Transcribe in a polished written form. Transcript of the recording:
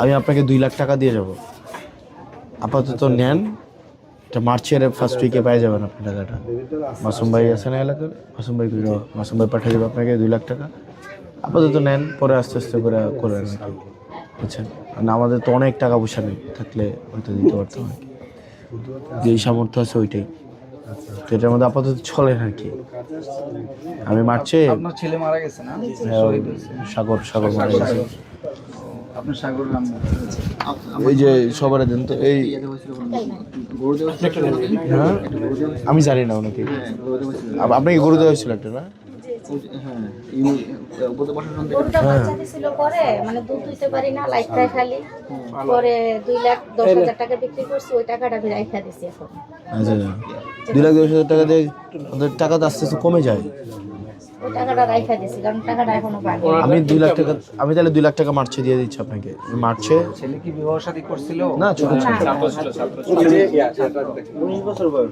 আমি আপনাকে 2 লাখ টাকা দিয়ে যাব, আপাতত নেন। এটা মার্চের ফার্স্ট উইকে পেয়ে যাবেন আপনি টাকাটা। মাসুম ভাই আছে না এলাকার, মাসুম ভাই পাঠিয়ে দেবে আপনাকে 2 লাখ টাকা। আপাতত নেন, পরে আস্তে আস্তে করে করেন আর কি, বুঝছেন? না আমাদের তো অনেক টাকা পয়সা নেই, থাকলে হয়তো দিতে পারতাম আর কি। যেই সামর্থ্য আছে ওইটাই, তো এটার মধ্যে আপাতত চলে আর কি। আমি মার্চে আপনার ছেলে মারা গেছে না? সাগর মারা গেছে। আপনার সাগর নাম এই যে সবার দেন তো এই, হ্যাঁ আমি জানি না ওনাকে। আপনাকে গরু দেওয়া হয়েছিল একটা না? গরুটা বাচ্চা দিছিল পরে, মানে দুধ দিতে পারি না, লাইফটাই খালি। পরে 2,10,000 টাকা বিক্রি করছি, ওই টাকাটা আমি রাইখা দিছি এখন। আচ্ছা, 2,10,000 টাকা দিয়ে ওদের টাকা তো আস্তে আস্তে কমে যায়। ওই টাকাটা রাইখা দিছি, কারণ টাকাটা এখনো বাকি। আমি 2 লাখ টাকা, আমি তাহলে 2 লাখ টাকা মার্চে দিয়ে দিচ্ছি আপনাকে। মার্চে ছেলে কি বিবাহ শাদী করছিল? না, ছোট ছোট। 19 বছর বয়স।